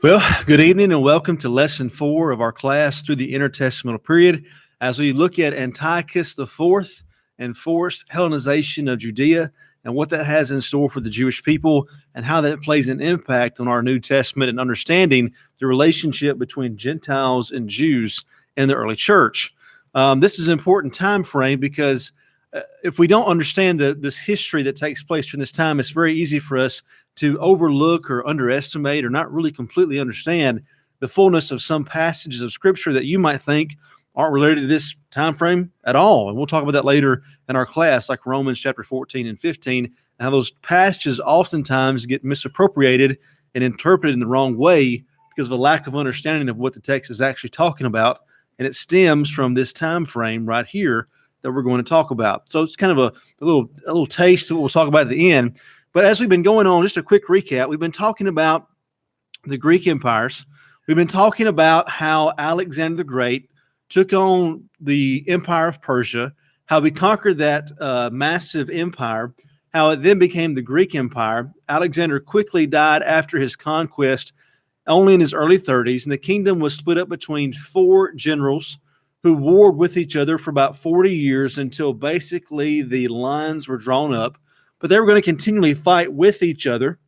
Well, good evening and welcome to lesson 4 of our class through the intertestamental period as we look at Antiochus IV and forced Hellenization of Judea and what that has in store for the Jewish people and how that plays an impact on our New Testament and understanding the relationship between Gentiles and Jews in the early church. This is an important time frame because if we don't understand this history that takes place during this time, it's very easy for us to overlook or underestimate or not really completely understand the fullness of some passages of Scripture that you might think aren't related to this time frame at all. And we'll talk about that later in our class, like Romans chapter 14 and 15, and how those passages oftentimes get misappropriated and interpreted in the wrong way because of a lack of understanding of what the text is actually talking about. And it stems from this time frame right here that we're going to talk about. So it's kind of a little taste of what we'll talk about at the end. But as we've been going on, just a quick recap, we've been talking about the Greek empires. We've been talking about how Alexander the Great took on the empire of Persia, how he conquered that massive empire, how it then became the Greek Empire. Alexander quickly died after his conquest, only in his early 30s, and the kingdom was split up between 4 generals who warred with each other for about 40 years until basically the lines were drawn up. But they were going to continually fight with each other.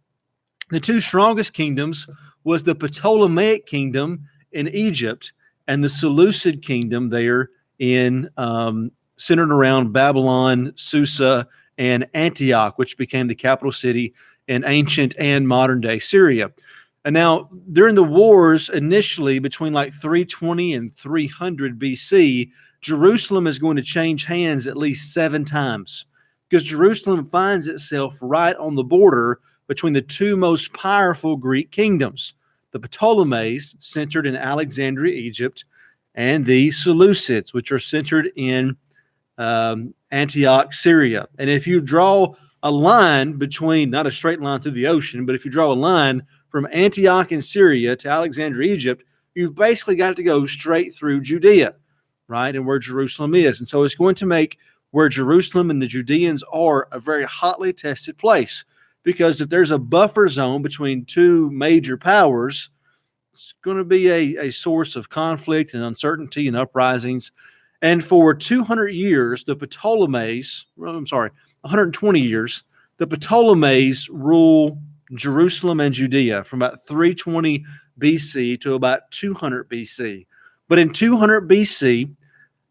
The 2 strongest kingdoms was the Ptolemaic kingdom in Egypt and the Seleucid kingdom there in centered around Babylon, Susa, and Antioch, which became the capital city in ancient and modern day Syria. And now, during the wars initially between like 320 and 300 BC, Jerusalem is going to change hands at least 7 times because Jerusalem finds itself right on the border between the 2 most powerful Greek kingdoms, the Ptolemies, centered in Alexandria, Egypt, and the Seleucids, which are centered in Antioch, Syria. And if you draw a line between, not a straight line through the ocean, but if you draw a line from Antioch in Syria to Alexandria, Egypt, you've basically got to go straight through Judea, right, and where Jerusalem is. And so it's going to make where Jerusalem and the Judeans are a very hotly tested place, because if there's a buffer zone between 2 major powers, it's going to be a source of conflict and uncertainty and uprisings. And for 200 years, 120 years, the Ptolemies rule Jerusalem and Judea from about 320 BC to about 200 BC. But in 200 BC,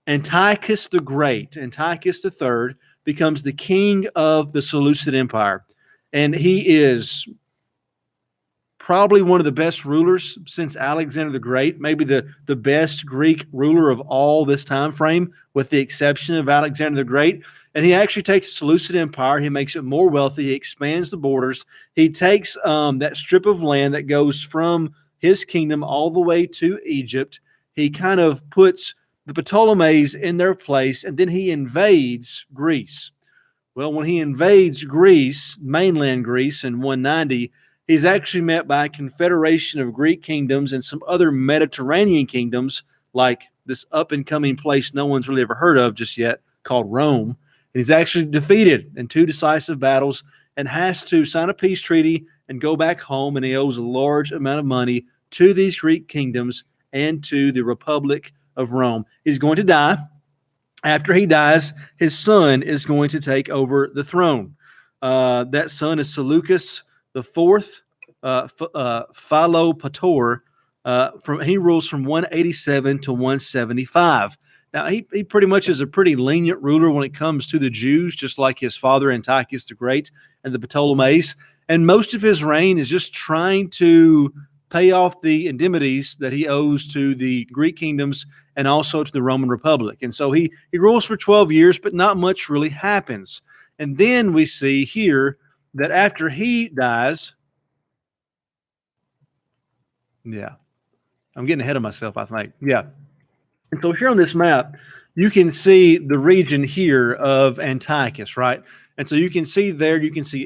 Antiochus the Great, Antiochus III, becomes the king of the Seleucid Empire. And he is probably one of the best rulers since Alexander the Great, maybe the best Greek ruler of all this time frame, with the exception of Alexander the Great. And he actually takes the Seleucid Empire, he makes it more wealthy, he expands the borders, he takes that strip of land that goes from his kingdom all the way to Egypt. He kind of puts the Ptolemies in their place, and then he invades Greece. Well, when he invades Greece, mainland Greece, in 190, he's actually met by a confederation of Greek kingdoms and some other Mediterranean kingdoms, like this up-and-coming place no one's really ever heard of just yet, called Rome. And he's actually defeated in 2 decisive battles and has to sign a peace treaty and go back home, and he owes a large amount of money to these Greek kingdoms and to the Republic of Rome. He's going to die. After he dies, his son is going to take over the throne. That son is Seleucus the fourth, Philopator. He rules from 187 to 175. Now, he pretty much is a pretty lenient ruler when it comes to the Jews, just like his father Antiochus the Great and the Ptolemies. And most of his reign is just trying to pay off the indemnities that he owes to the Greek kingdoms and also to the Roman Republic. And so he rules for 12 years, but not much really happens. And then we see here that after he dies, I'm getting ahead of myself, I think. And so here on this map, you can see the region here of Antiochus, right? And so you can see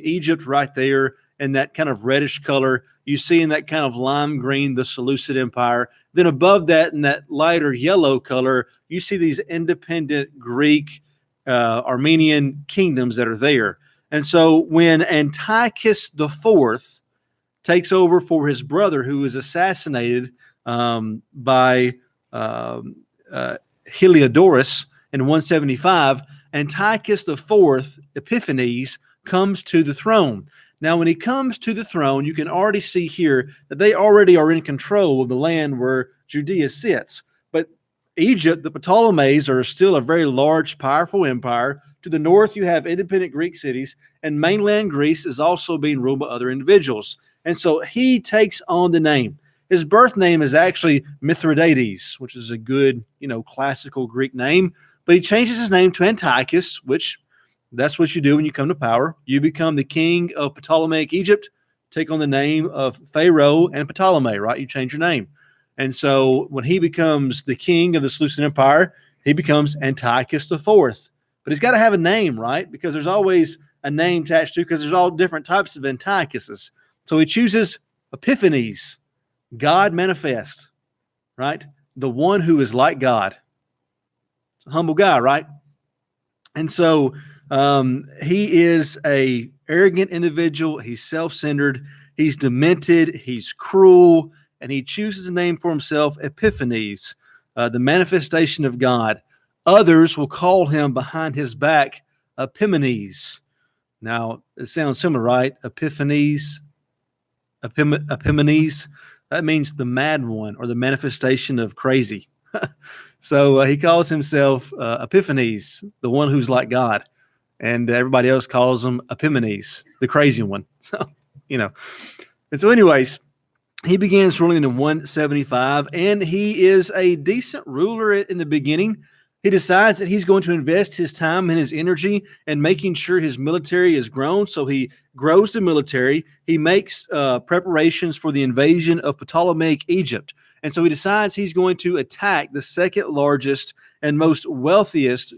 Egypt right there in that kind of reddish color. You see in that kind of lime green, the Seleucid Empire. Then above that, in that lighter yellow color, you see these independent Greek, Armenian kingdoms that are there. And so when Antiochus IV takes over for his brother, who was assassinated by Heliodorus in 175. Antiochus IV, Epiphanes, comes to the throne. Now, when he comes to the throne, you can already see here that they already are in control of the land where Judea sits. But Egypt, the Ptolemies, are still a very large, powerful empire. To the north, you have independent Greek cities, and mainland Greece is also being ruled by other individuals. And so he takes on the name. His birth name is actually Mithridates, which is a good, classical Greek name. But he changes his name to Antiochus, which that's what you do when you come to power. You become the king of Ptolemaic Egypt, take on the name of Pharaoh and Ptolemy, right? You change your name. And so when he becomes the king of the Seleucid Empire, he becomes Antiochus IV. But he's got to have a name, right? Because there's always a name attached to, because there's all different types of Antiochuses. So he chooses Epiphanes, God manifest, right? The one who is like God. It's a humble guy, right? And so he is a arrogant individual. He's self-centered. He's demented. He's cruel. And he chooses a name for himself, Epiphanes, the manifestation of God. Others will call him behind his back Epimanes. Now, it sounds similar, right? Epiphanes. Epimanes. That means the mad one, or the manifestation of crazy. So he calls himself Epiphanes, the one who's like God. And everybody else calls him Epimanes, the crazy one. So, And so anyways, he begins ruling in 175, and he is a decent ruler in the beginning. He decides that he's going to invest his time and his energy in making sure his military is grown. So he grows the military. He makes preparations for the invasion of Ptolemaic Egypt. And so he decides he's going to attack the second largest and most wealthiest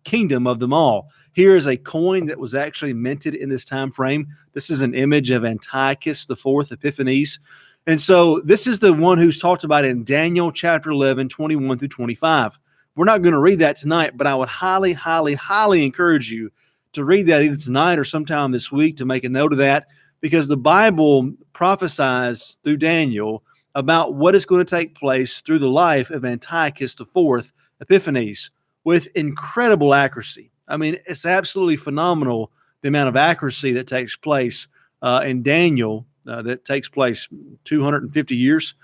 kingdom of them all. Here is a coin that was actually minted in this time frame. This is an image of Antiochus IV, Epiphanes. And so this is the one who's talked about in Daniel chapter 11, 21 through 25. We're not going to read that tonight, but I would highly, highly, highly encourage you to read that either tonight or sometime this week, to make a note of that, because the Bible prophesies through Daniel about what is going to take place through the life of Antiochus IV, Epiphanes, with incredible accuracy. I mean, it's absolutely phenomenal, the amount of accuracy that takes place in Daniel, that takes place 250 years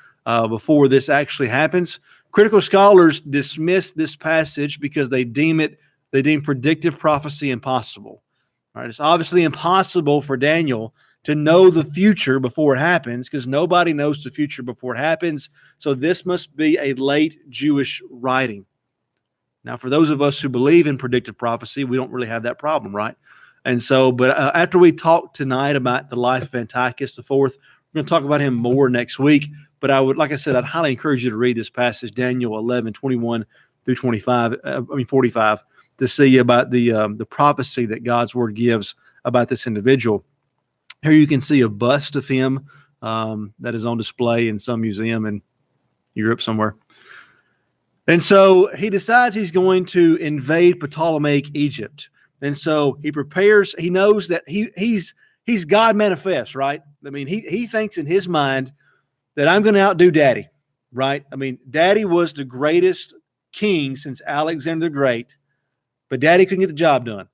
before this actually happens. Critical scholars dismiss this passage because they deem predictive prophecy impossible. All right, it's obviously impossible for Daniel to know the future before it happens, because nobody knows the future before it happens. So this must be a late Jewish writing. Now, for those of us who believe in predictive prophecy, we don't really have that problem, right? And so, but after we talk tonight about the life of Antiochus IV, we're going to talk about him more next week. But I'd highly encourage you to read this passage, Daniel 11, 21 through 45, to see about the prophecy that God's word gives about this individual. Here you can see a bust of him that is on display in some museum in Europe somewhere. And so he decides he's going to invade Ptolemaic Egypt. And so he prepares. He knows that he's God manifest, right? I mean, he thinks in his mind that I'm going to outdo Daddy, right? I mean, Daddy was the greatest king since Alexander the Great, but Daddy couldn't get the job done,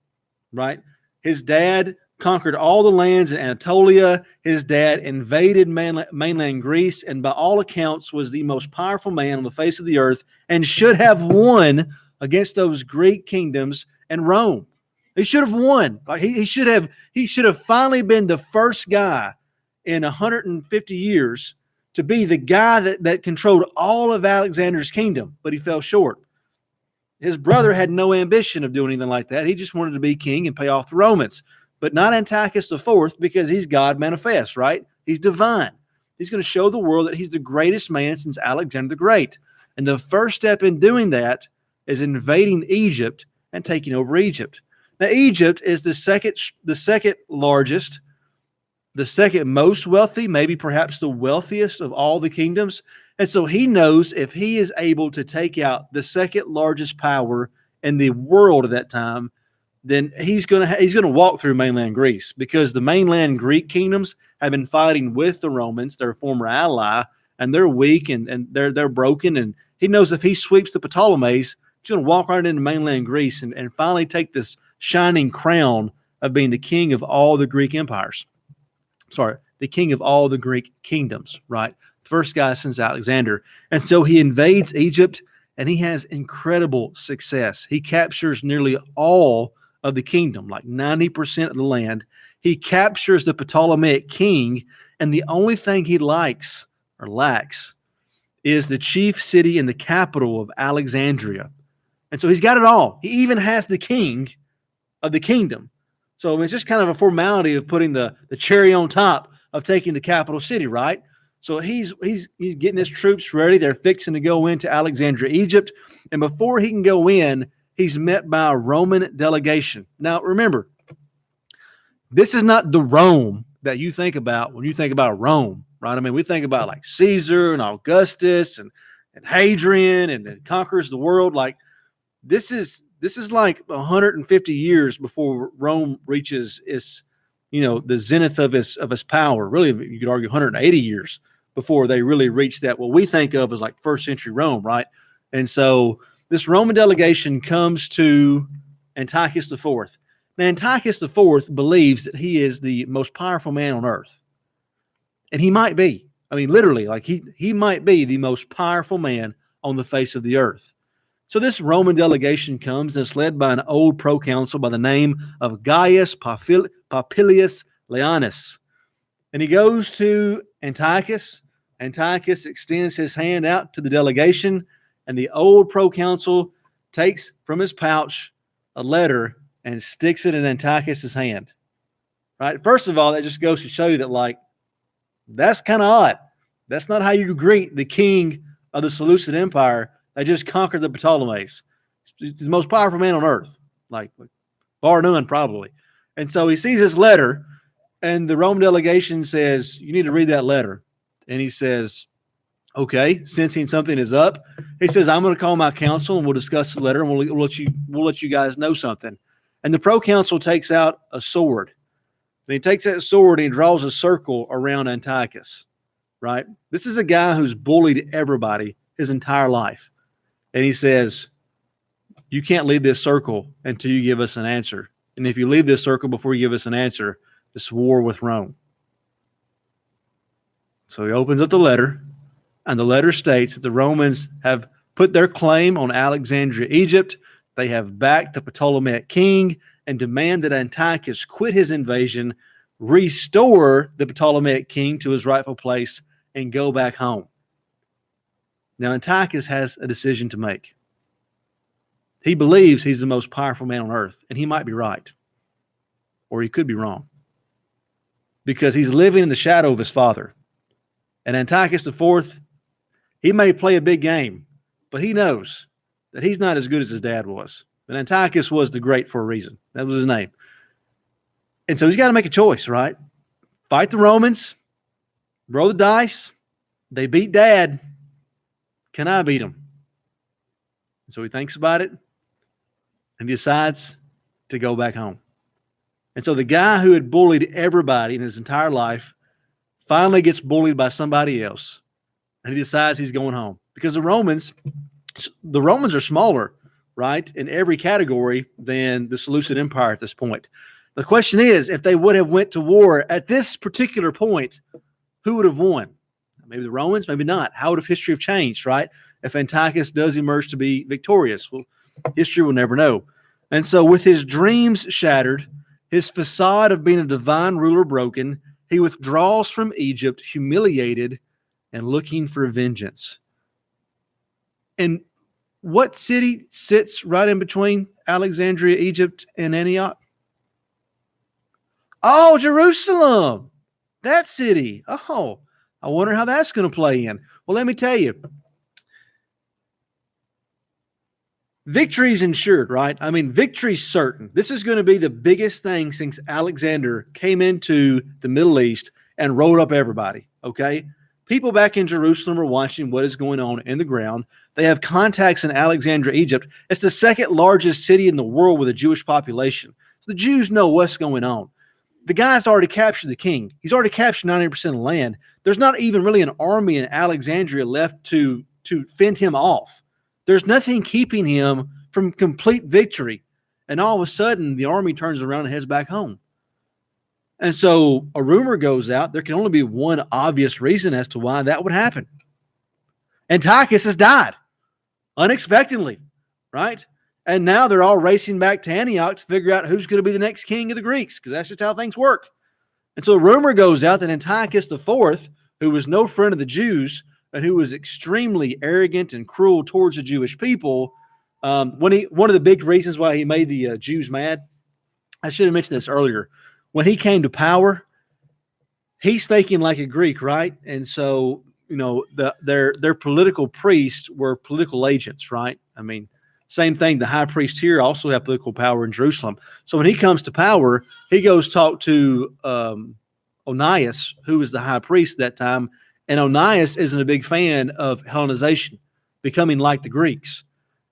right? His dad conquered all the lands in Anatolia. His dad invaded mainland Greece, and by all accounts was the most powerful man on the face of the earth, and should have won against those Greek kingdoms and Rome. He should have won. Like he should have finally been the first guy in 150 years to be the guy that controlled all of Alexander's kingdom, but he fell short. His brother had no ambition of doing anything like that. He just wanted to be king and pay off the Romans, but not Antiochus IV, because he's God manifest, right? He's divine. He's going to show the world that he's the greatest man since Alexander the Great. And the first step in doing that is invading Egypt and taking over Egypt. Now, Egypt is the second largest, the second most wealthy, maybe perhaps the wealthiest of all the kingdoms. And so he knows if he is able to take out the second largest power in the world at that time, then he's gonna walk through mainland Greece, because the mainland Greek kingdoms have been fighting with the Romans, their former ally, and they're weak and they're broken. And he knows if he sweeps the Ptolemies, he's going to walk right into mainland Greece and finally take this shining crown of being the king of all the Greek empires. Sorry, the king of all the Greek kingdoms, right? First guy since Alexander. And so he invades Egypt, and he has incredible success. He captures nearly all of the kingdom, like 90% of the land. He captures the Ptolemaic king, and the only thing he likes or lacks is the chief city and the capital of Alexandria. And so he's got it all. He even has the king of the kingdom. So it's just kind of a formality of putting the cherry on top of taking the capital city, right? So he's getting his troops ready. They're fixing to go into Alexandria, Egypt. And before he can go in, he's met by a Roman delegation. Now, remember, this is not the Rome that you think about when you think about Rome, right? I mean, we think about like Caesar and Augustus and Hadrian and conquers the world. Like this is like 150 years before Rome reaches its, the zenith of its power. Really, you could argue 180 years before they really reach that, what we think of as like first century Rome, right? And so this Roman delegation comes to Antiochus IV. Now, Antiochus IV believes that he is the most powerful man on earth. And he might be. I mean, literally, like he might be the most powerful man on the face of the earth. So this Roman delegation comes, and it's led by an old proconsul by the name of Gaius Popilius Leonis. And he goes to Antiochus. Antiochus extends his hand out to the delegation, and the old proconsul takes from his pouch a letter and sticks it in Antiochus's hand. Right? First of all, that just goes to show you that, like, that's kind of odd. That's not how you greet the king of the Seleucid Empire that just conquered the Ptolemies. He's the most powerful man on earth, like bar none, probably. And so he sees this letter, and the Roman delegation says, "You need to read that letter." And he says, "Okay," sensing something is up. He says, "I'm going to call my council, and we'll discuss the letter, and we'll let you guys know something." And the proconsul takes out a sword. And he takes that sword and he draws a circle around Antiochus, right? This is a guy who's bullied everybody his entire life. And he says, "You can't leave this circle until you give us an answer. And if you leave this circle before you give us an answer, it's war with Rome." So he opens up the letter, and the letter states that the Romans have put their claim on Alexandria, Egypt. They have backed the Ptolemaic king and demand that Antiochus quit his invasion, restore the Ptolemaic king to his rightful place, and go back home. Now, Antiochus has a decision to make. He believes he's the most powerful man on earth, and he might be right, or he could be wrong, because he's living in the shadow of his father. And Antiochus IV, he may play a big game, but he knows that he's not as good as his dad was. And Antiochus was the Great for a reason. That was his name. And so he's got to make a choice, right? Fight the Romans, roll the dice. They beat Dad. Can I beat them? And so he thinks about it, and he decides to go back home. And so the guy who had bullied everybody in his entire life finally gets bullied by somebody else, and he decides he's going home. Because the Romans are smaller, right, in every category than the Seleucid Empire at this point. The question is, if they would have went to war at this particular point, who would have won? Maybe the Romans, maybe not. How would history have changed, right? If Antiochus does emerge to be victorious, well, history will never know. And so with his dreams shattered, his facade of being a divine ruler broken, he withdraws from Egypt, humiliated and looking for vengeance. And what city sits right in between Alexandria, Egypt, and Antioch? Oh, Jerusalem. That city. Oh, I wonder how that's going to play in. Well, let me tell you. Victory's ensured, right? I mean, victory's certain. This is going to be the biggest thing since Alexander came into the Middle East and rolled up everybody, okay? people back in Jerusalem are watching what is going on in the ground. They have contacts in Alexandria, Egypt. It's the second largest city in the world with a Jewish population. So the Jews know what's going on. The guy's already captured the king. He's already captured 90% of the land. There's not even really an army in Alexandria left to fend him off. There's nothing keeping him from complete victory. And all of a sudden, the army turns around and heads back home. And so a rumor goes out. There can only be one obvious reason as to why that would happen. Antiochus has died unexpectedly, right? And now they're all racing back to Antioch to figure out who's going to be the next king of the Greeks, because that's just how things work. And so a rumor goes out that Antiochus IV, who was no friend of the Jews and who was extremely arrogant and cruel towards the Jewish people, one of the big reasons why he made the Jews mad, I should have mentioned this earlier. When he came to power, he's thinking like a Greek, right? And so, their political priests were political agents, right? I mean, same thing. The high priest here also had political power in Jerusalem. So when he comes to power, he goes talk to Onias, who was the high priest at that time. And Onias isn't a big fan of Hellenization, becoming like the Greeks.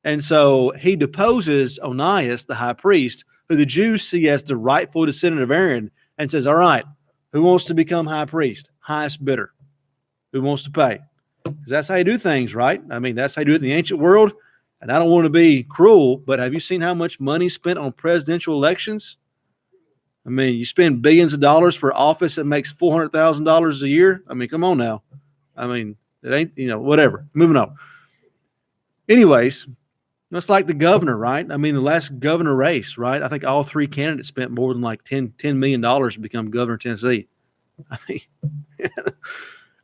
And so he deposes Onias, the high priest, who the Jews see as the rightful descendant of Aaron, and says, all right, who wants to become high priest? Highest bidder. Who wants to pay? Because that's how you do things, right? I mean, that's how you do it in the ancient world. And I don't want to be cruel, but have you seen how much money spent on presidential elections? I mean, you spend billions of dollars for office that makes $400,000 a year. I mean, come on now. I mean, it ain't, whatever. Moving on. Anyways, it's like the governor, right? I mean, the last governor race, right? I think all three candidates spent more than like $10 million to become governor of Tennessee. I mean,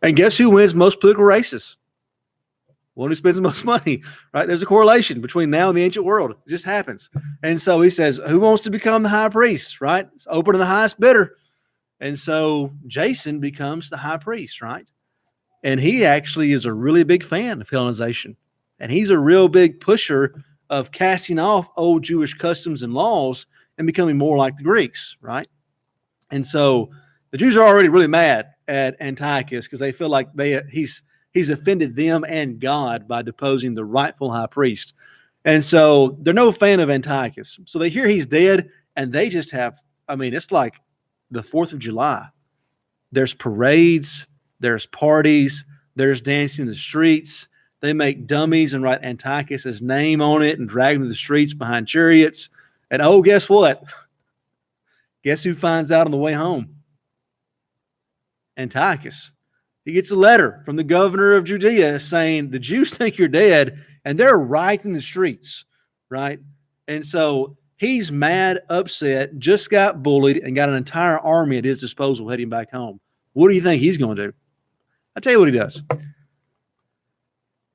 and guess who wins most political races? One who spends the most money, right? There's a correlation between now and the ancient world. It just happens. And so he says, who wants to become the high priest, right? It's open to the highest bidder. And so Jason becomes the high priest, right? And he actually is a really big fan of Hellenization. And he's a real big pusher of casting off old Jewish customs and laws and becoming more like the Greeks, right? And so the Jews are already really mad at Antiochus because they feel like he's offended them and God by deposing the rightful high priest. And so they're no fan of Antiochus. So they hear he's dead, and they just have, it's like the 4th of July. There's parades, there's parties, there's dancing in the streets. They make dummies and write Antiochus' name on it and drag him to the streets behind chariots. And guess what? Guess who finds out on the way home? Antiochus. He gets a letter from the governor of Judea saying the Jews think you're dead, and they're right in the streets, right? And so he's mad, upset, just got bullied, and got an entire army at his disposal heading back home. What do you think he's going to do? I'll tell you what he does.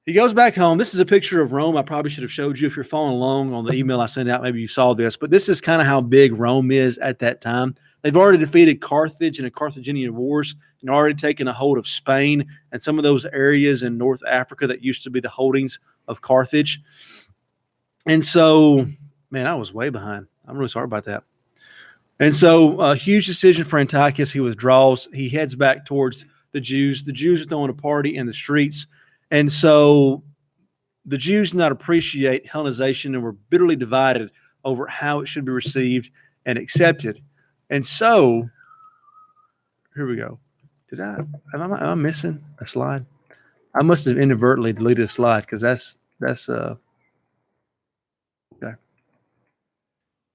He goes back home. This is a picture of Rome. I probably should have showed you if you're following along on the email I sent out. Maybe you saw this, but this is kind of how big Rome is at that time. They've already defeated Carthage in the Carthaginian Wars and already taken a hold of Spain and some of those areas in North Africa that used to be the holdings of Carthage. And so, man, I was way behind. I'm really sorry about that. And so a huge decision for Antiochus. He withdraws. He heads back towards the Jews. The Jews are throwing a party in the streets. And so the Jews did not appreciate Hellenization and were bitterly divided over how it should be received and accepted. And so, here we go. Am I missing a slide? I must have inadvertently deleted a slide because that's okay.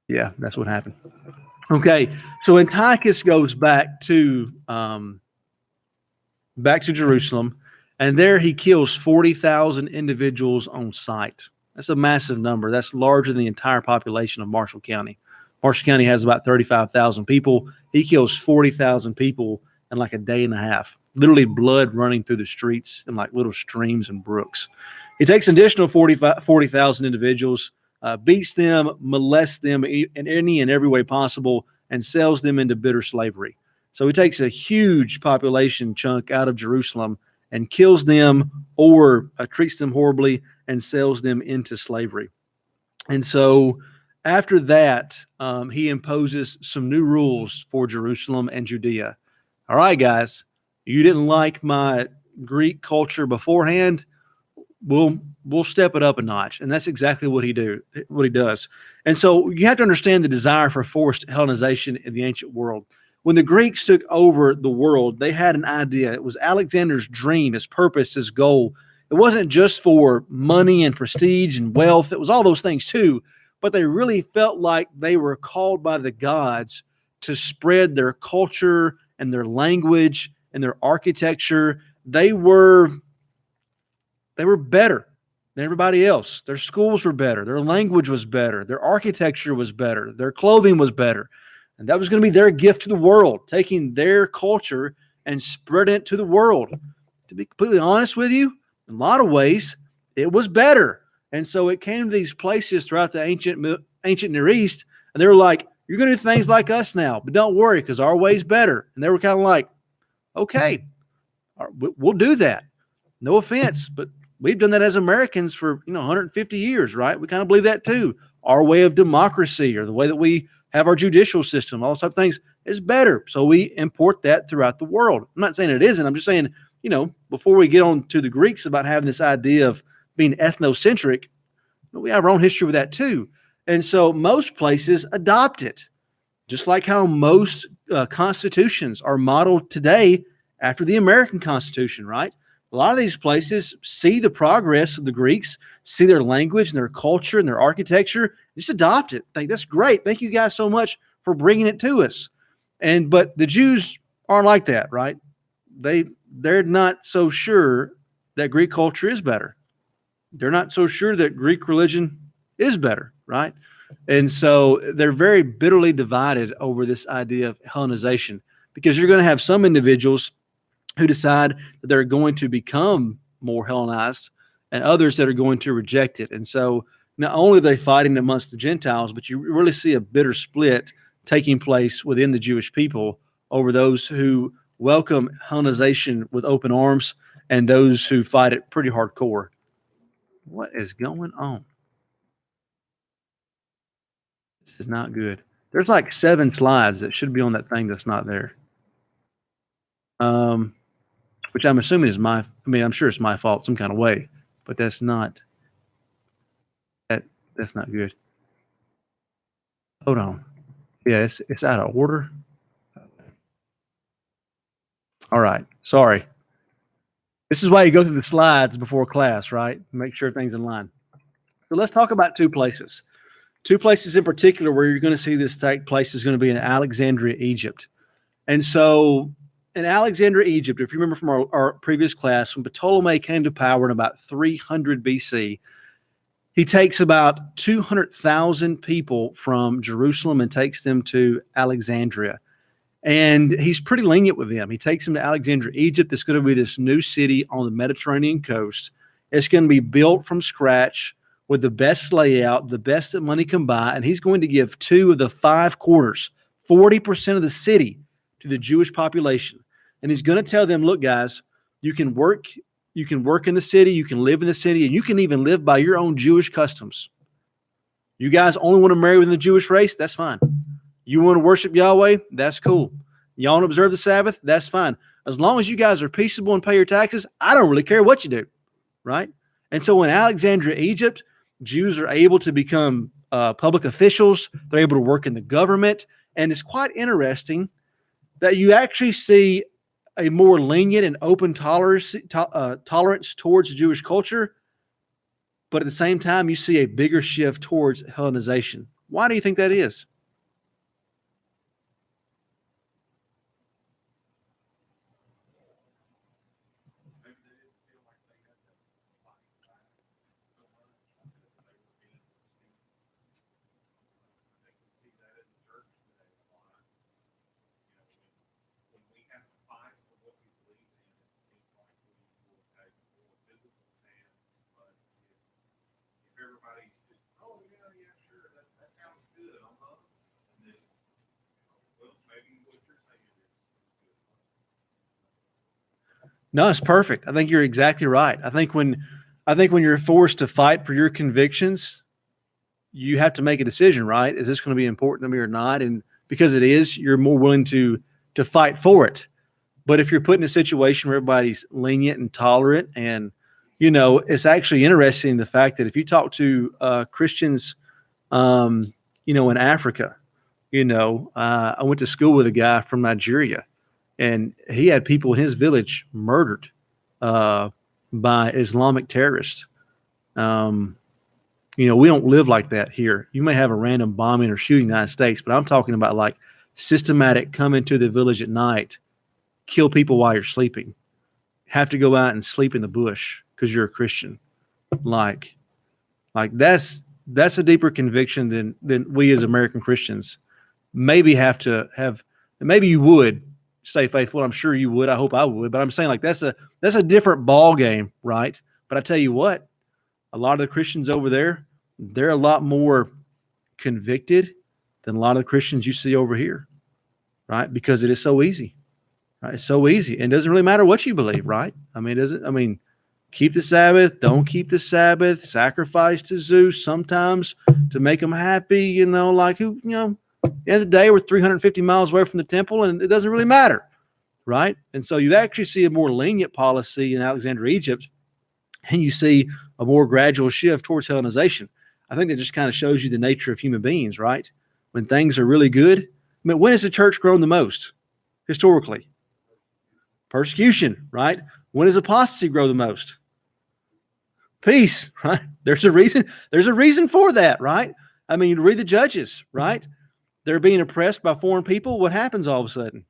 Yeah, that's what happened. Okay, so Antiochus goes back to Jerusalem, and there he kills 40,000 individuals on sight. That's a massive number. That's larger than the entire population of Marshall County. Marshall County has about 35,000 people. He kills 40,000 people in like a day and a half. Literally blood running through the streets in like little streams and brooks. He takes an additional 40,000 individuals, beats them, molests them in any and every way possible, and sells them into bitter slavery. So he takes a huge population chunk out of Jerusalem and kills them or treats them horribly and sells them into slavery. And so after that, he imposes some new rules for Jerusalem and Judea. All right, guys, you didn't like my Greek culture beforehand, we'll step it up a notch. And that's exactly what he does. And so you have to understand the desire for forced Hellenization in the ancient world. When the Greeks took over the world, they had an idea. It was Alexander's dream, his purpose, his goal. It wasn't just for money and prestige and wealth. It was all those things too. But they really felt like they were called by the gods to spread their culture and their language and their architecture. They were better than everybody else. Their schools were better. Their language was better. Their architecture was better. Their clothing was better. And that was going to be their gift to the world, taking their culture and spreading it to the world. To be completely honest with you, in a lot of ways, it was better. And so it came to these places throughout the ancient Near East, and they were like, you're going to do things like us now, but don't worry, because our way's better. And they were kind of like, okay, we'll do that. No offense, but we've done that as Americans for 150 years, right? We kind of believe that too. Our way of democracy, or the way that we have our judicial system, all those type of things, is better. So we import that throughout the world. I'm not saying it isn't. I'm just saying, before we get on to the Greeks about having this idea of being ethnocentric, we have our own history with that too. And so most places adopt it, just like how most constitutions are modeled today after the American Constitution, right? A lot of these places see the progress of the Greeks, see their language and their culture and their architecture, just adopt it. Think that's great. Thank you guys so much for bringing it to us. But the Jews aren't like that, right? They're not so sure that Greek culture is better. They're not so sure that Greek religion is better, right? And so they're very bitterly divided over this idea of Hellenization, because you're going to have some individuals who decide that they're going to become more Hellenized, and others that are going to reject it. And so not only are they fighting amongst the Gentiles, but you really see a bitter split taking place within the Jewish people over those who welcome Hellenization with open arms and those who fight it pretty hardcore. What is going on? This is not good. There's like 7 slides that should be on that thing that's not there. Which I'm assuming is I'm sure it's my fault some kind of way, but that's not good. Hold on. Yeah, it's out of order. All right. Sorry. This is why you go through the slides before class, right? Make sure everything's in line. So let's talk about 2 places. 2 places in particular where you're going to see this take place is going to be in Alexandria, Egypt. And so in Alexandria, Egypt, if you remember from our previous class, when Ptolemy came to power in about 300 BC, he takes about 200,000 people from Jerusalem and takes them to Alexandria. And he's pretty lenient with them. He takes them to Alexandria, Egypt. It's going to be this new city on the Mediterranean coast. It's going to be built from scratch with the best layout, the best that money can buy. And he's going to give 2 of the 5 quarters, 40% of the city, to the Jewish population. And he's going to tell them, look, guys, you can work in the city, you can live in the city, and you can even live by your own Jewish customs. You guys only want to marry within the Jewish race? That's fine. You want to worship Yahweh? That's cool. Y'all want to observe the Sabbath? That's fine. As long as you guys are peaceable and pay your taxes, I don't really care what you do, right? And so in Alexandria, Egypt, Jews are able to become public officials. They're able to work in the government. And it's quite interesting that you actually see a more lenient and open tolerance towards Jewish culture, but at the same time, you see a bigger shift towards Hellenization. Why do you think that is? No, it's perfect. I think you're exactly right. I think when you're forced to fight for your convictions, you have to make a decision, right? Is this going to be important to me or not? And because it is, you're more willing to fight for it. But if you're put in a situation where everybody's lenient and tolerant, and it's actually interesting the fact that if you talk to Christians, in Africa, I went to school with a guy from Nigeria, and he had people in his village murdered by Islamic terrorists. We don't live like that here. You may have a random bombing or shooting in the United States, but I'm talking about like systematic come into the village at night, kill people while you're sleeping, have to go out and sleep in the bush because you're a Christian. Like that's a deeper conviction than we as American Christians maybe have to have. Maybe you would stay faithful. I'm sure you would. I hope I would. But I'm saying like that's a different ball game, right? But I tell you what, a lot of the Christians over there, they're a lot more convicted than a lot of the Christians you see over here, right? Because it is so easy, right? It's so easy. And it doesn't really matter what you believe, right? Keep the Sabbath, don't keep the Sabbath, sacrifice to Zeus sometimes to make them happy, at the end of the day, we're 350 miles away from the temple and it doesn't really matter, right? And so you actually see a more lenient policy in Alexandria, Egypt, and you see a more gradual shift towards Hellenization. I think that just kind of shows you the nature of human beings, right? When things are really good. When has the church grown the most historically? Persecution, right? When does apostasy grow the most? Peace, right? There's a reason for that, right? You read the Judges, right? They're being oppressed by foreign people. What happens all of a sudden?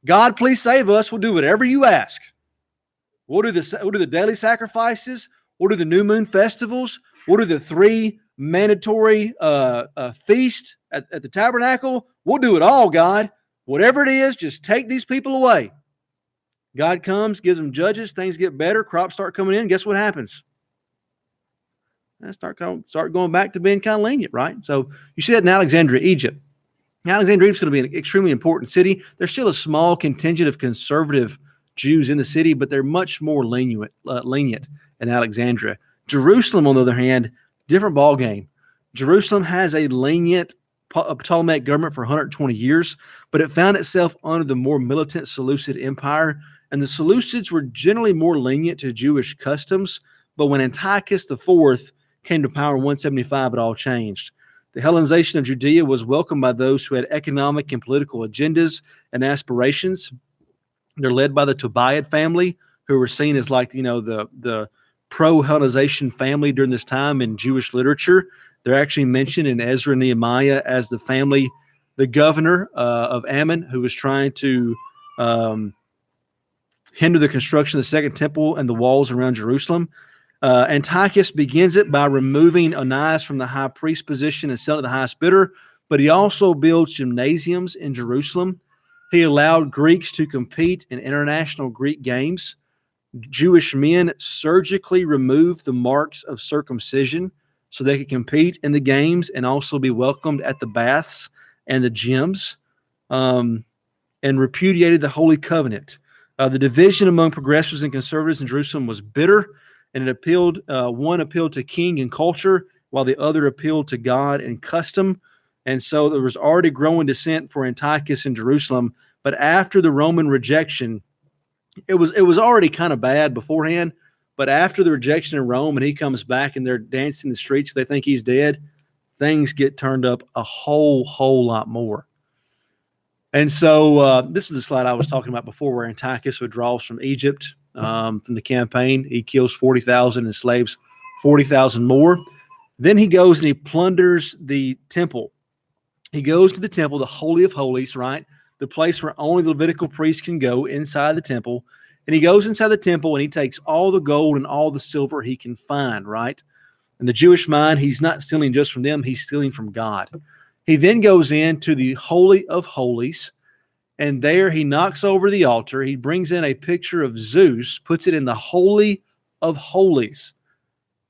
God, please save us. We'll do whatever you ask. We'll do the daily sacrifices. We'll do the new moon festivals. We'll do the 3 mandatory feast at the tabernacle. We'll do it all, God. Whatever it is, just take these people away. God comes, gives them judges, things get better, crops start coming in. Guess what happens? Start going back to being kind of lenient, right? So you see that in Alexandria, Egypt. Now, Alexandria is going to be an extremely important city. There's still a small contingent of conservative Jews in the city, but they're much more lenient in Alexandria. Jerusalem, on the other hand, different ball game. Jerusalem has a lenient Ptolemaic government for 120 years, but it found itself under the more militant Seleucid Empire, and the Seleucids were generally more lenient to Jewish customs, but when Antiochus IV came to power in 175, it all changed. The Hellenization of Judea was welcomed by those who had economic and political agendas and aspirations. They're led by the Tobiad family, who were seen as like, the pro-Hellenization family during this time in Jewish literature. They're actually mentioned in Ezra and Nehemiah as the family, the governor of Ammon, who was trying to hinder the construction of the Second Temple and the walls around Jerusalem. Antiochus begins it by removing Onias from the high priest position and selling it to the highest bidder, but he also builds gymnasiums in Jerusalem. He allowed Greeks to compete in international Greek games. Jewish men surgically removed the marks of circumcision so they could compete in the games and also be welcomed at the baths and the gyms, and repudiated the Holy Covenant. The division among progressives and conservatives in Jerusalem was bitter, and it appealed. One appealed to king and culture, while the other appealed to God and custom. And so there was already growing dissent for Antiochus in Jerusalem. But after the Roman rejection, it was already kind of bad beforehand. But after the rejection in Rome, and he comes back and they're dancing the streets, they think he's dead, things get turned up a whole lot more. And so this is the slide I was talking about before, where Antiochus withdraws from Egypt from the campaign. He kills 40,000 and enslaves 40,000 more. Then he goes and he plunders the temple. He goes to the temple, the Holy of Holies, right? The place where only the Levitical priests can go inside the temple. And he goes inside the temple and he takes all the gold and all the silver he can find, right? In the Jewish mind, he's not stealing just from them, he's stealing from God. He then goes into the Holy of Holies, and there he knocks over the altar. He brings in a picture of Zeus, puts it in the Holy of Holies,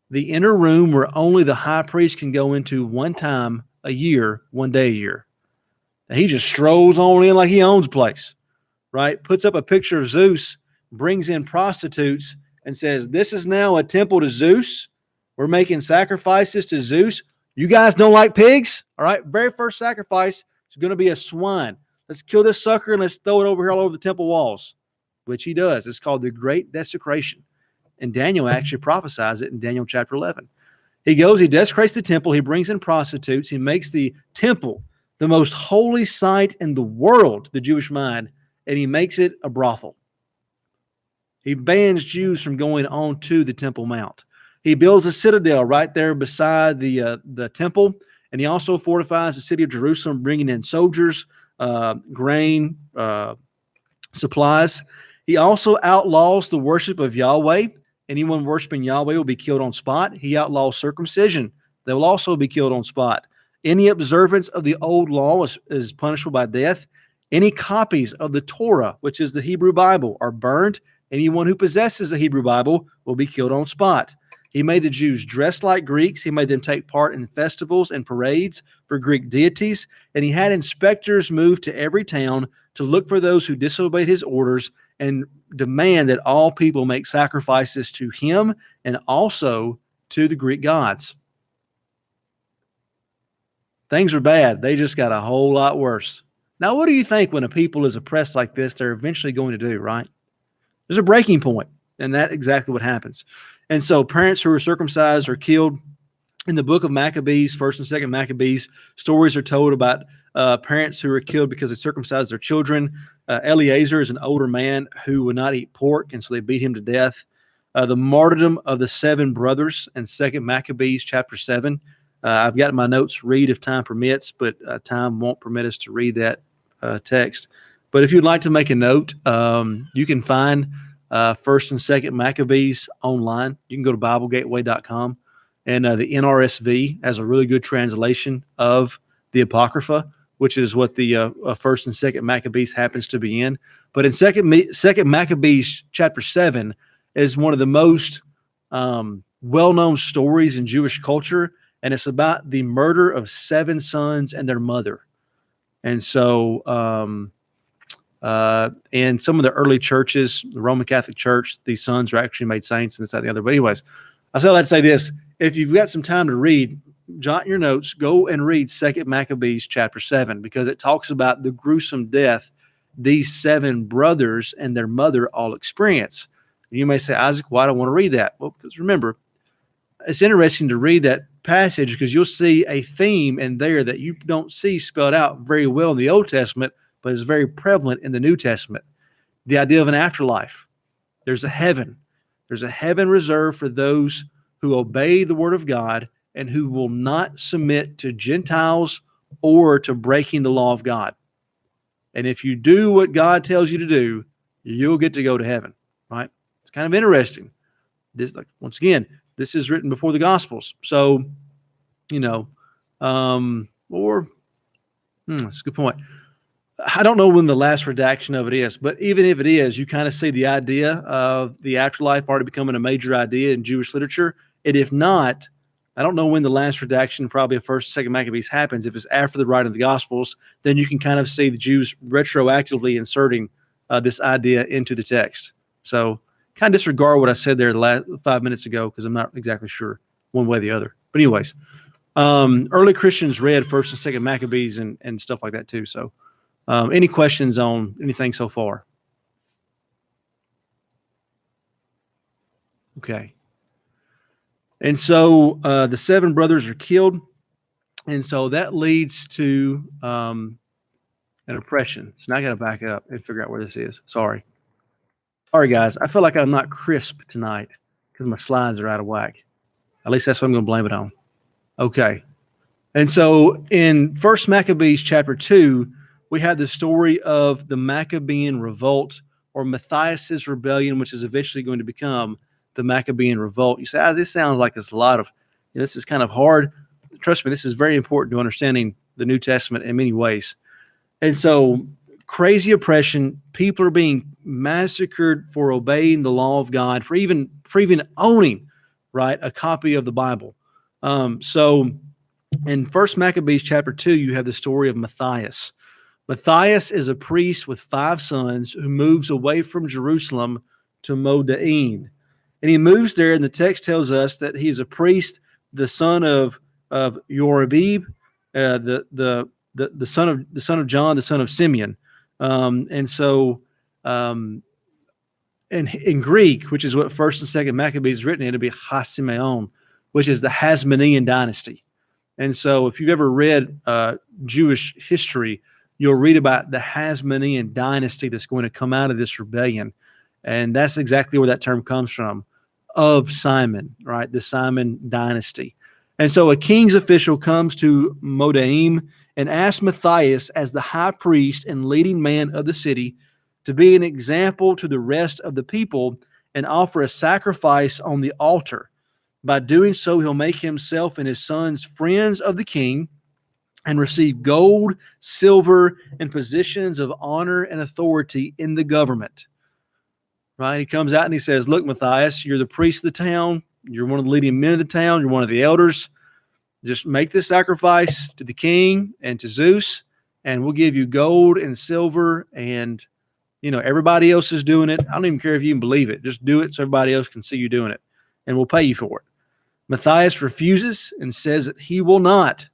the inner room where only the high priest can go into one time a year, one day a year. And he just strolls on in like he owns the place, right? Puts up a picture of Zeus, brings in prostitutes, and says, this is now a temple to Zeus. We're making sacrifices to Zeus. You guys don't like pigs? All right, very first sacrifice is going to be a swine. Let's kill this sucker and let's throw it over here all over the temple walls, which he does. It's called the Great Desecration. And Daniel actually prophesies it in Daniel chapter 11. He goes, he desecrates the temple, he brings in prostitutes, he makes the temple the most holy site in the world, the Jewish mind, and he makes it a brothel. He bans Jews from going on to the Temple Mount. He builds a citadel right there beside the temple, and he also fortifies the city of Jerusalem, bringing in soldiers, grain, supplies. He also outlaws the worship of Yahweh. Anyone worshiping Yahweh will be killed on spot. He outlaws circumcision. They will also be killed on spot. Any observance of the old law is punishable by death. Any copies of the Torah, which is the Hebrew Bible, are burned. Anyone who possesses a Hebrew Bible will be killed on spot. He made the Jews dress like Greeks. He made them take part in festivals and parades for Greek deities. And he had inspectors move to every town to look for those who disobeyed his orders and demand that all people make sacrifices to him and also to the Greek gods. Things are bad. They just got a whole lot worse. Now, what do you think when a people is oppressed like this, they're eventually going to do, right? There's a breaking point, and that's exactly what happens. And so parents who are circumcised are killed. In the book of Maccabees, 1st and 2nd Maccabees, stories are told about parents who were killed because they circumcised their children. Eleazar is an older man who would not eat pork, and so they beat him to death. The martyrdom of the 7 brothers in 2nd Maccabees chapter 7. I've got my notes, read if time permits, but time won't permit us to read that text. But if you'd like to make a note, you can find 1st and 2nd Maccabees online. You can go to BibleGateway.com, and the NRSV has a really good translation of the Apocrypha, which is what the 1st and 2nd Maccabees happens to be in. But in 2nd Maccabees chapter 7 is one of the most well-known stories in Jewish culture, and it's about the murder of 7 sons and their mother. And so in some of the early churches, the Roman Catholic Church, these sons are actually made saints and this, that, and the other. But anyways, I say that to say this. If you've got some time to read, jot your notes, go and read 2nd Maccabees chapter 7, because it talks about the gruesome death these 7 brothers and their mother all experience. And you may say, Isaac, why do I want to read that? Well, because remember, it's interesting to read that passage because you'll see a theme in there that you don't see spelled out very well in the Old Testament, but is very prevalent in the New Testament. The idea of an afterlife. There's a heaven. There's a heaven reserved for those who obey the word of God and who will not submit to Gentiles or to breaking the law of God. And if you do what God tells you to do, you'll get to go to heaven, right? It's kind of interesting. This, once again, this is written before the Gospels. So, it's a good point. I don't know when the last redaction of it is, but even if it is, you kind of see the idea of the afterlife already becoming a major idea in Jewish literature. And if not, I don't know when the last redaction, probably of 1st and 2nd Maccabees, happens. If it's after the writing of the Gospels, then you can kind of see the Jews retroactively inserting this idea into the text. So kind of disregard what I said there the last 5 minutes ago because I'm not exactly sure one way or the other. But anyways, early Christians read 1st and 2nd Maccabees and stuff like that too. So any questions on anything so far? Okay. And so the 7 brothers are killed. And so that leads to an oppression. So now I got to back up and figure out where this is. Sorry, guys. I feel like I'm not crisp tonight because my slides are out of whack. At least that's what I'm going to blame it on. Okay. And so in 1st Maccabees chapter 2, we had the story of the Maccabean revolt, or Matthias' rebellion, which is eventually going to become the Maccabean revolt. You say, this sounds like it's a lot of, this is kind of hard. Trust me, this is very important to understanding the New Testament in many ways. And so crazy oppression, people are being massacred for obeying the law of God, for even owning, right, a copy of the Bible. So in 1st Maccabees chapter 2, you have the story of Matthias. Matthias is a priest with 5 sons who moves away from Jerusalem to Modain. And he moves there, and the text tells us that he's a priest, the son of Yoribib, the the son of John, the son of Simeon. And so in Greek, which is what First and Second Maccabees is written, it'll be Hasimeon, which is the Hasmonean dynasty. And so if you've ever read Jewish history, you'll read about the Hasmonean dynasty that's going to come out of this rebellion. And that's exactly where that term comes from, of Simon, right? The Simon dynasty. And so a king's official comes to Modaim and asks Matthias, as the high priest and leading man of the city, to be an example to the rest of the people and offer a sacrifice on the altar. By doing so, he'll make himself and his sons friends of the king and receive gold, silver, and positions of honor and authority in the government. Right? He comes out and he says, look, Matthias, you're the priest of the town. You're one of the leading men of the town. You're one of the elders. Just make this sacrifice to the king and to Zeus, and we'll give you gold and silver. And, everybody else is doing it. I don't even care if you can believe it. Just do it so everybody else can see you doing it, and we'll pay you for it. Matthias refuses and says that he will not.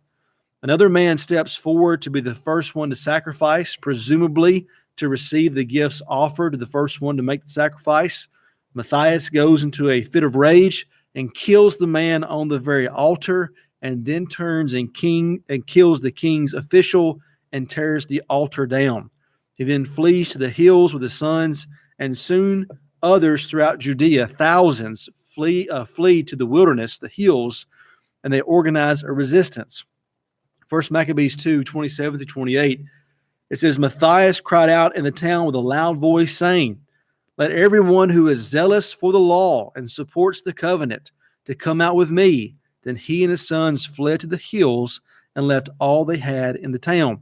Another man steps forward to be the first one to sacrifice, presumably to receive the gifts offered to the first one to make the sacrifice. Matthias goes into a fit of rage and kills the man on the very altar, and then turns and kills the king's official and tears the altar down. He then flees to the hills with his sons, and soon others throughout Judea, thousands, flee to the wilderness, the hills, and they organize a resistance. 1 Maccabees 2:27-28, it says, Matthias cried out in the town with a loud voice, saying, let everyone who is zealous for the law and supports the covenant to come out with me. Then he and his sons fled to the hills and left all they had in the town.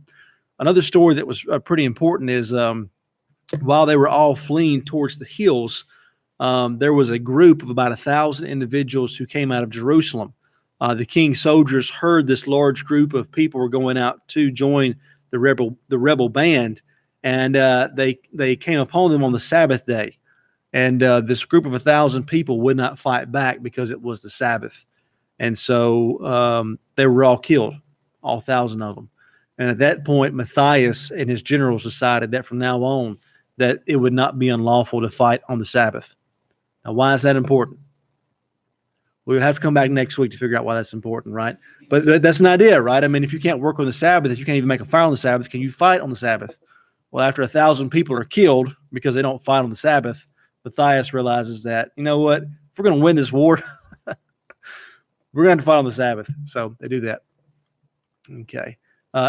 Another story that was pretty important is while they were all fleeing towards the hills, there was a group of about 1,000 individuals who came out of Jerusalem. The king's soldiers heard this large group of people were going out to join the rebel band, and they came upon them on the Sabbath day. And this group of 1,000 people would not fight back because it was the Sabbath. And so they were all killed, all 1,000 of them. And at that point, Matthias and his generals decided that from now on, that it would not be unlawful to fight on the Sabbath. Now, why is that important? We'll have to come back next week to figure out why that's important, right? But that's an idea, right? I mean, if you can't work on the Sabbath, if you can't even make a fire on the Sabbath, can you fight on the Sabbath? Well, after 1,000 people are killed because they don't fight on the Sabbath, Matthias realizes that, you know what? If we're going to win this war, we're going to have to fight on the Sabbath. So they do that. Okay.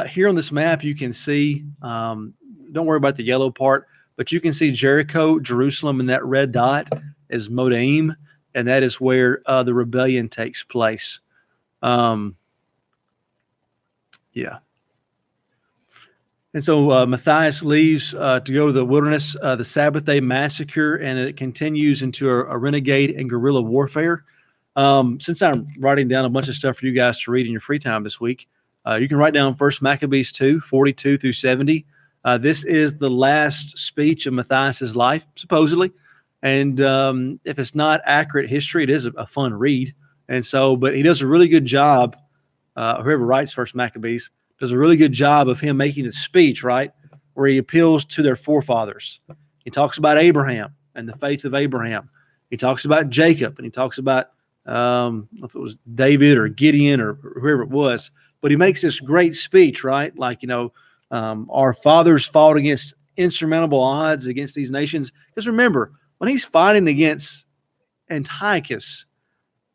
Here on this map, you can see, don't worry about the yellow part, but you can see Jericho, Jerusalem, and that red dot is Modaim, and that is where the rebellion takes place. Yeah. And so Matthias leaves to go to the wilderness, the Sabbath day massacre, and it continues into a renegade and guerrilla warfare. Since I'm writing down a bunch of stuff for you guys to read in your free time this week, you can write down 1 Maccabees 2:42-70. This is the last speech of Matthias's life, supposedly. And if it's not accurate history, it is a fun read. And so, but he does a really good job, whoever writes 1 Maccabees, does a really good job of him making a speech, right, where he appeals to their forefathers. He talks about Abraham and the faith of Abraham. He talks about Jacob, and he talks about if it was David or Gideon or whoever it was. But he makes this great speech, right? Like, our fathers fought against insurmountable odds against these nations. Because remember, when he's fighting against Antiochus,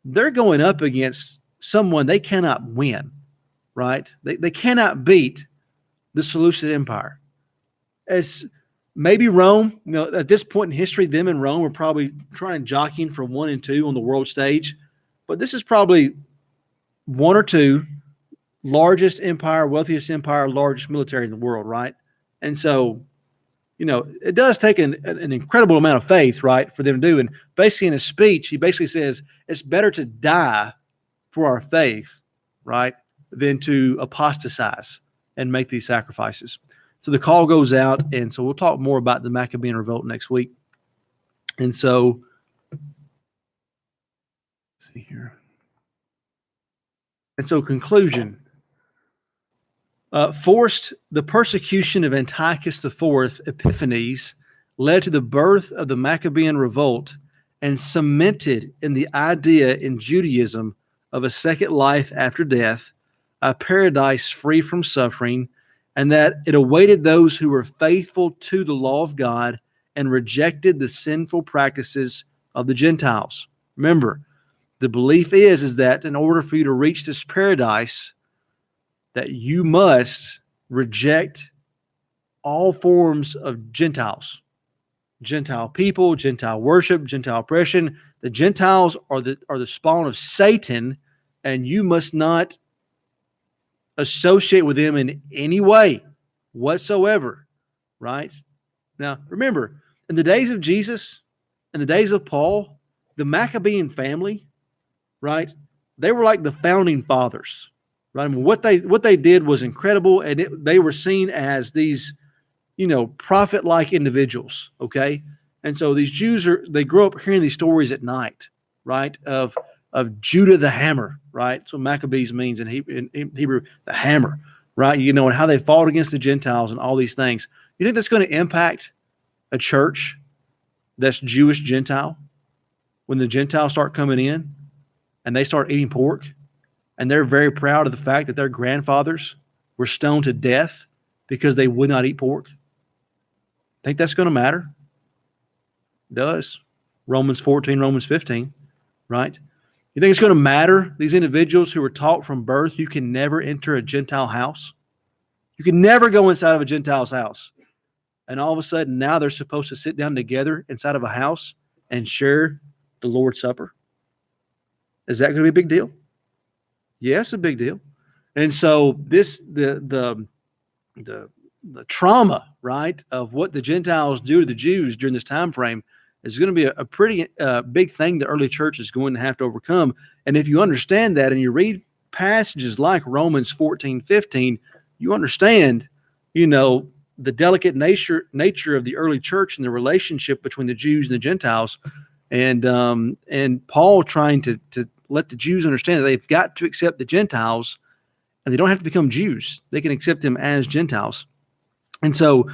they're going up against someone they cannot win, right? They cannot beat the Seleucid Empire. As maybe Rome, at this point in history, them and Rome were probably trying jockeying for 1 and 2 on the world stage. But this is probably 1 or 2 largest empire, wealthiest empire, largest military in the world, right? And so, it does take an incredible amount of faith, right, for them to do. And basically in his speech, he basically says it's better to die for our faith, right, than to apostatize and make these sacrifices. So the call goes out, and so we'll talk more about the Maccabean revolt next week. And so, let's see here. And so conclusion. The persecution of Antiochus IV Epiphanes led to the birth of the Maccabean revolt and cemented in the idea in Judaism of a second life after death, a paradise free from suffering, and that it awaited those who were faithful to the law of God and rejected the sinful practices of the Gentiles. Remember, the belief is that in order for you to reach this paradise, that you must reject all forms of Gentiles, Gentile people, Gentile worship, Gentile oppression. The Gentiles are the spawn of Satan, and you must not associate with them in any way whatsoever, right? Now, remember, in the days of Jesus, in the days of Paul, the Maccabean family, right, they were like the founding fathers, right? I mean, what they did was incredible, and they were seen as these, prophet-like individuals, okay? And so these Jews they grow up hearing these stories at night, right, of Judah the hammer, right? So Maccabees means in Hebrew, the hammer, right? And how they fought against the Gentiles and all these things. You think that's going to impact a church that's Jewish Gentile when the Gentiles start coming in and they start eating pork and they're very proud of the fact that their grandfathers were stoned to death because they would not eat pork? Think that's going to matter? It does. Romans 14, Romans 15, right? You think it's going to matter, these individuals who were taught from birth, you can never enter a Gentile house? You can never go inside of a Gentile's house. And all of a sudden, now they're supposed to sit down together inside of a house and share the Lord's Supper? Is that going to be a big deal? Yes, a big deal. And so the trauma, right, of what the Gentiles do to the Jews during this time frame is going to be a pretty big thing the early church is going to have to overcome. And if you understand that and you read passages like Romans 14, 15, you understand, the delicate nature of the early church and the relationship between the Jews and the Gentiles, and Paul trying to let the Jews understand that they've got to accept the Gentiles, and they don't have to become Jews. They can accept them as Gentiles. And so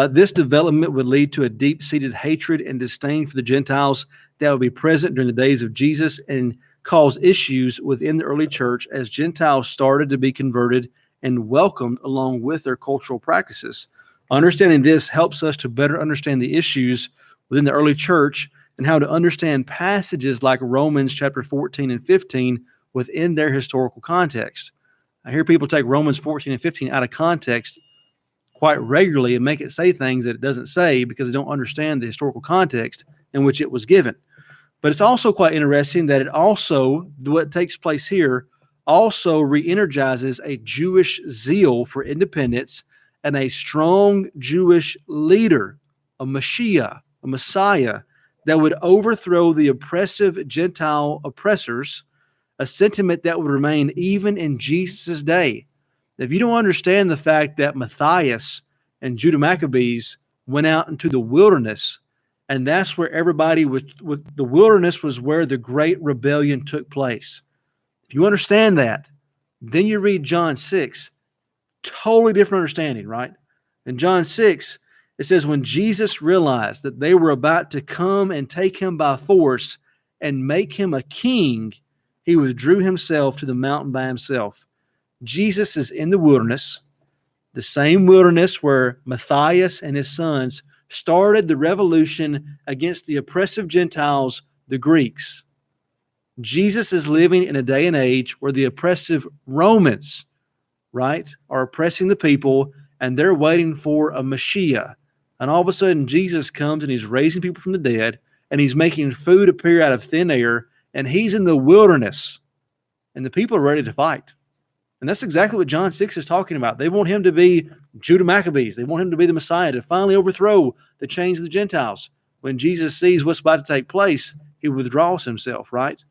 this development would lead to a deep-seated hatred and disdain for the Gentiles that would be present during the days of Jesus and cause issues within the early church as Gentiles started to be converted and welcomed along with their cultural practices. Understanding this helps us to better understand the issues within the early church and how to understand passages like Romans chapter 14 and 15 within their historical context. I hear people take Romans 14 and 15 out of context quite regularly and make it say things that it doesn't say because they don't understand the historical context in which it was given. But it's also quite interesting that what takes place here also re-energizes a Jewish zeal for independence and a strong Jewish leader, a Messiah, that would overthrow the oppressive Gentile oppressors, a sentiment that would remain even in Jesus' day. If you don't understand the fact that Matthias and Judah Maccabees went out into the wilderness, and that's where everybody the wilderness was where the great rebellion took place. If you understand that, then you read John 6, totally different understanding, right? In John 6, it says, when Jesus realized that they were about to come and take him by force and make him a king, he withdrew himself to the mountain by himself. Jesus is in the wilderness, the same wilderness where Matthias and his sons started the revolution against the oppressive Gentiles, the Greeks. Jesus is living in a day and age where the oppressive Romans, right, are oppressing the people, and they're waiting for a Messiah. And all of a sudden, Jesus comes and he's raising people from the dead, and he's making food appear out of thin air, and he's in the wilderness, and the people are ready to fight. And that's exactly what John 6 is talking about. They want him to be Judah Maccabees. They want him to be the Messiah, to finally overthrow the chains of the Gentiles. When Jesus sees what's about to take place, he withdraws himself, right?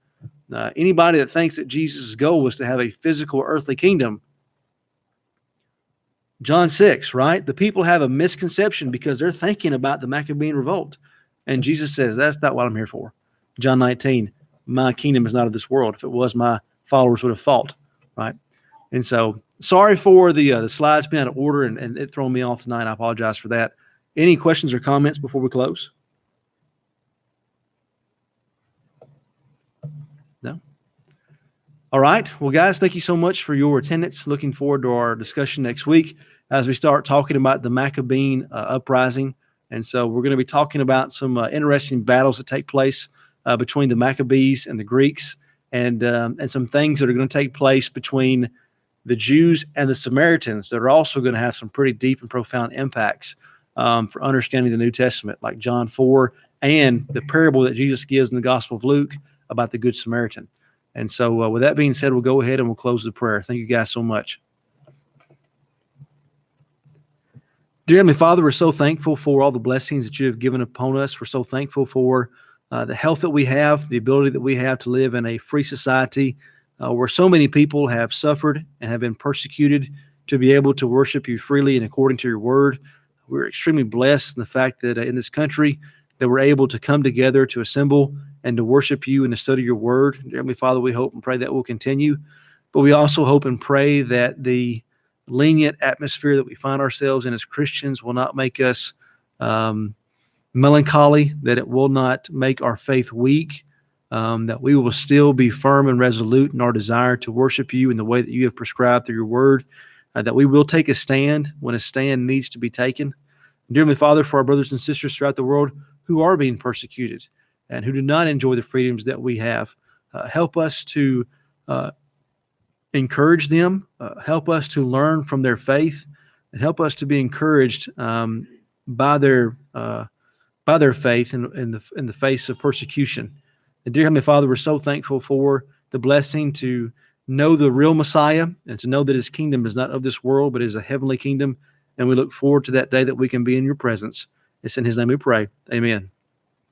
Anybody that thinks that Jesus' goal was to have a physical earthly kingdom, John 6, right? The people have a misconception because they're thinking about the Maccabean revolt. And Jesus says, that's not what I'm here for. John 19, my kingdom is not of this world. If it was, my followers would have fought, right? And so Sorry for the slides being out of order and it throwing me off tonight. I apologize for that. Any questions or comments before we close? No? All right. Well, guys, thank you so much for your attendance. Looking forward to our discussion next week as we start talking about the Maccabean uprising. And so we're going to be talking about some interesting battles that take place between the Maccabees and the Greeks, and some things that are going to take place between the Jews and the Samaritans that are also going to have some pretty deep and profound impacts for understanding the New Testament, like John 4 and the parable that Jesus gives in the Gospel of Luke about the Good Samaritan. And so with that being said, we'll go ahead and we'll close the prayer. Thank you guys so much. Dear Heavenly Father, we're so thankful for all the blessings that you have given upon us. We're so thankful for the health that we have, the ability that we have to live in a free society where so many people have suffered and have been persecuted to be able to worship you freely and according to your word. We're extremely blessed in the fact that in this country that we're able to come together to assemble and to worship you and to study your word. Dear Heavenly Father, we hope and pray that will continue. But we also hope and pray that the lenient atmosphere that we find ourselves in as Christians will not make us melancholy, that it will not make our faith weak, that we will still be firm and resolute in our desire to worship you in the way that you have prescribed through your word, that we will take a stand when a stand needs to be taken. Dear Heavenly Father, for our brothers and sisters throughout the world who are being persecuted and who do not enjoy the freedoms that we have, help us to encourage them, help us to learn from their faith, and help us to be encouraged by their faith in the face of persecution. And dear Heavenly Father, we're so thankful for the blessing to know the real Messiah and to know that his kingdom is not of this world, but is a heavenly kingdom. And we look forward to that day that we can be in your presence. It's in his name we pray. Amen.